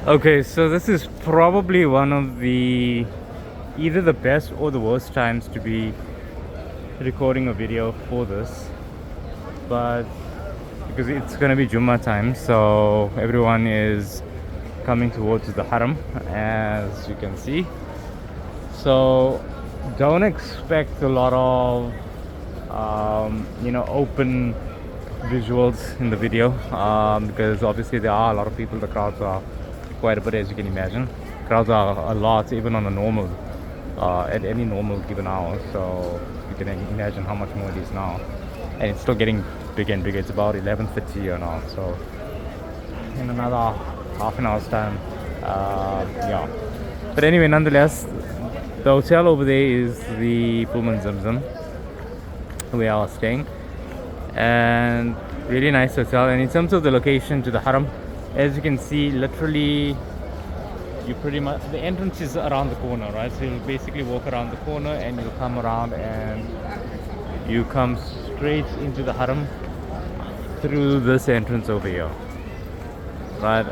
Okay, so this is probably one of the either the best or the worst times to be recording a video for this, but because it's gonna be Jummah time, so everyone is coming towards the Haram, as you can see. So don't expect a lot of open visuals in the video, because obviously there are a lot of people. The crowds are quite a bit, as you can imagine. Crowds are a lot, even on a normal, at any normal given hour. So you can imagine how much more it is now, and it's still getting bigger and bigger. It's about 11:30 here now, so in another half an hour's time, yeah. But anyway, nonetheless, the hotel over there is the Pullman Zamzam, where I was staying, and really nice hotel. And in terms of the location to the Haram, as you can see, literally you pretty much, the entrance is around the corner, right? So you'll basically walk around the corner and you'll come around and you come straight into the Haram through this entrance over here, right?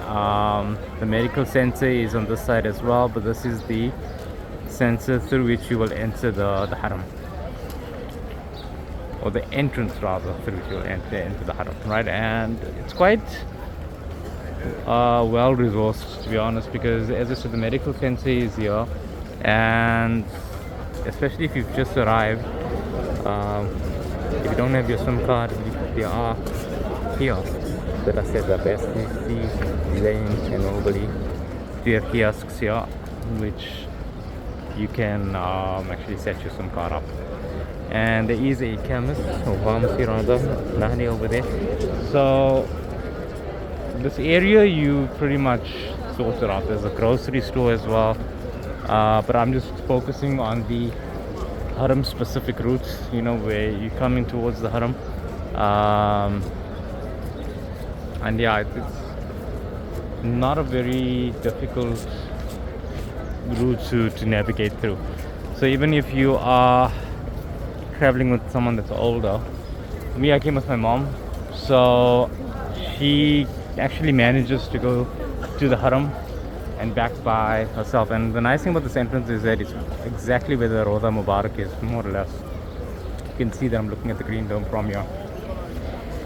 The medical center is on this side as well, but this is the center through which you will enter the Haram, or the entrance rather, through which you'll enter into the Haram, right? And it's quite well resourced, to be honest, because as I said, the medical center is here, and especially if you've just arrived, if you don't have your SIM card, there are kiosks that I said the best. You see Lane and Nobly, there are kiosks here which you can actually set your SIM card up. And there is a chemist or pharmacy rather, Nahni over there. So this area you pretty much sort it out. There's a grocery store as well, but I'm just focusing on the Haram specific routes, where you're coming towards the Haram, and yeah, it's not a very difficult route to navigate through. So even if you are traveling with someone that's older, I came with my mom, so she actually manages to go to the Haram and back by herself. And the nice thing about this entrance is that it's exactly where the Roda Mubarak is, more or less. You can see that I'm looking at the green dome from here,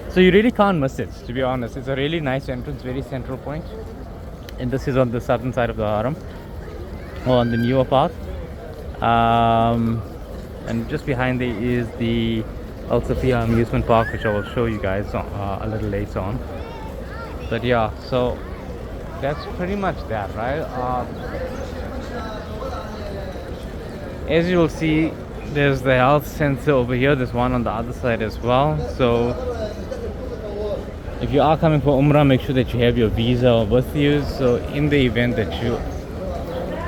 so you really can't miss it, to be honest. It's a really nice entrance, very central point, and this is on the southern side of the Haram, or on the newer part, and just behind there is the Al Safia amusement park, which I will show you guys a little later on. But yeah, so that's pretty much that, right? As you'll see, there's the health center over here. There's one on the other side as well. So if you are coming for Umrah, make sure that you have your visa with you. So in the event that you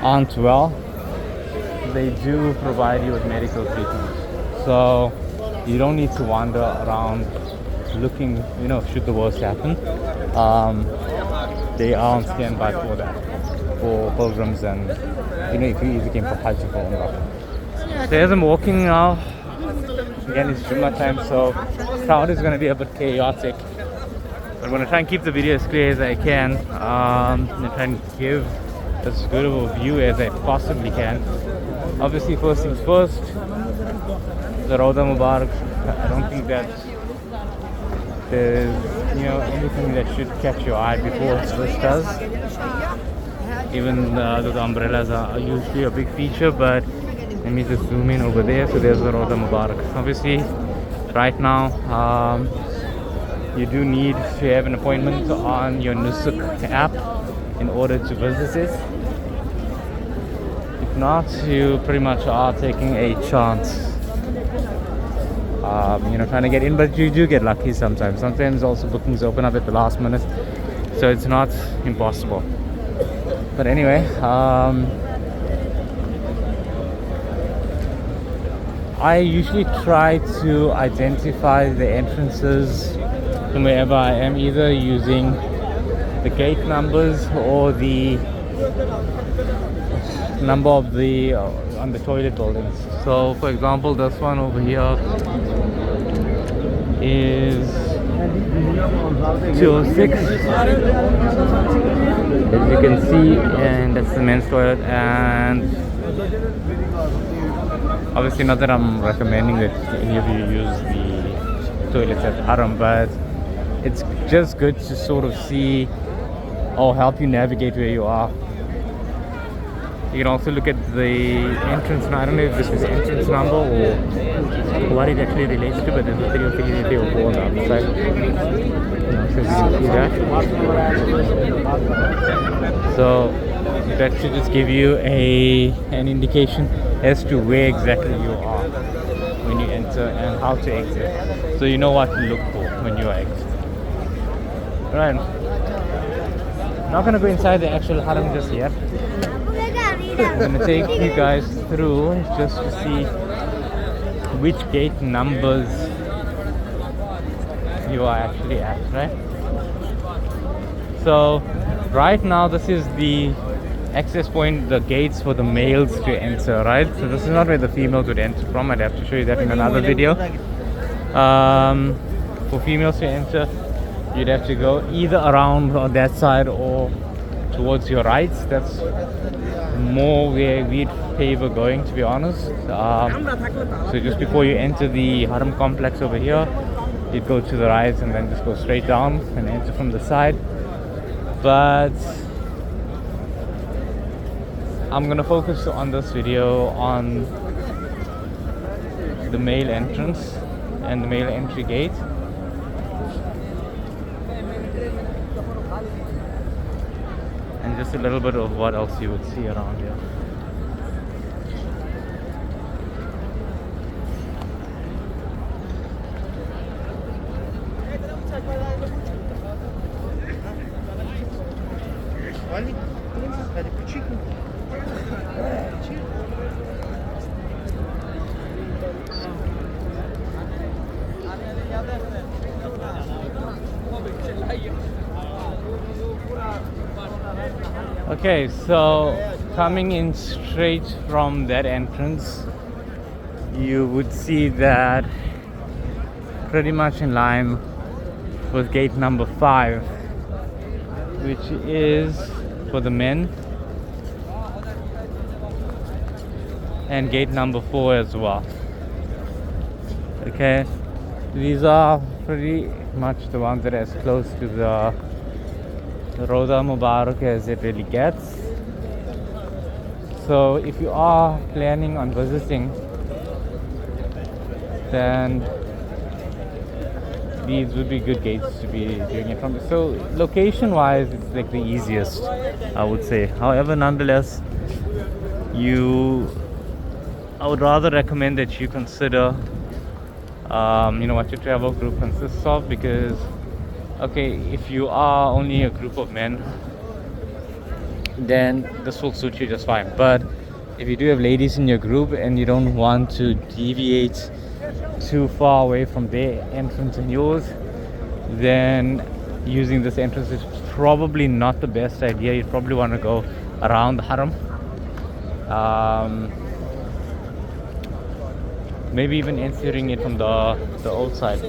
aren't well, they do provide you with medical treatment. So you don't need to wander around looking, should the worst happen. They are on standby for that, for pilgrims, and if you either came for Hajj or for Umrah. So as I'm walking now, again it's Jummah time, so crowd is going to be a bit chaotic. I'm going to try and keep the video as clear as I can, and try and give as good of a view as I possibly can. Obviously, first things first, the Roda Mubarak. I don't think that there's anything that should catch your eye before this does. Even the umbrellas are usually a big feature, but let me just zoom in over there. So there's the Roda Mubarak. Obviously, right now you do need to have an appointment on your Nusuk app in order to visit it. If not, you pretty much are taking a chance, trying to get in, but you do get lucky sometimes. Sometimes also bookings open up at the last minute, so it's not impossible. But anyway, I usually try to identify the entrances from wherever I am, either using the gate numbers or the number of the on the toilet buildings. So for example, this one over here is 206. As you can and that's the men's toilet. And obviously not that I'm recommending that any of you use the toilets at Haram, but it's just good to sort of see or help you navigate where you are. You can also look at the entrance. Now, I don't know if this is entrance number or what it actually relates to, but there's a 3 or 4 on the other side. Not sure if you can see that. So that should just give you an indication as to where exactly you are when you enter and how to exit. So you know what to look for when you are exiting. Right. Not gonna go inside the actual haram just yet. I'm gonna take you guys through just to see which gate numbers you are actually at, right? So right now this is the access point, the gates for the males to enter, right? So this is not where the females would enter from. I'd have to show you that in another video. For females to enter, you'd have to go either around on that side or towards your right. That's more where we'd favor going, to be honest. So just before you enter the Haram complex over here, you'd go to the right and then just go straight down and enter from the side. But I'm gonna focus on this video on the male entrance and the male entry gate. And just a little bit of what else you would see around here. Okay, so coming in straight from that entrance, you would see that pretty much in line with gate number 5, which is for the men, and gate number 4 as well. Okay, these are pretty much the ones that are as close to the Roda Mubarak as it really gets. So if you are planning on visiting, then these would be good gates to be doing it from. So location wise, it's like the easiest, I would say. However, nonetheless, I would rather recommend that you consider what your travel group consists of, because okay, if you are only a group of men, then this will suit you just fine. But if you do have ladies in your group and you don't want to deviate too far away from their entrance and yours, then using this entrance is probably not the best idea. You'd probably want to go around the haram, maybe even entering it from the old side.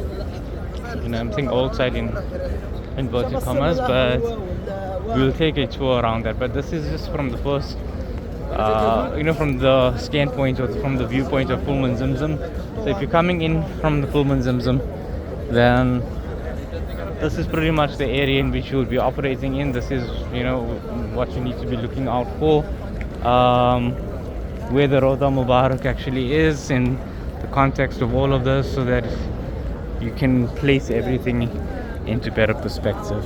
I'm saying old side in inverted commas, but we'll take a tour around that. But this is just from the first, from the standpoint or from the viewpoint of Pullman Zimzum. So if you're coming in from the Pullman Zimzum, then this is pretty much the area in which you will be operating in. This is, what you need to be looking out for, where the Roda Mubarak actually is in the context of all of this, so that you can place everything into better perspective.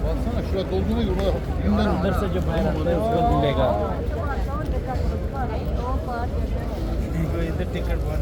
Baksana şurada dolduğuna göre bundan से जो बाहर आता है उसको मिलेगा इधर ticket one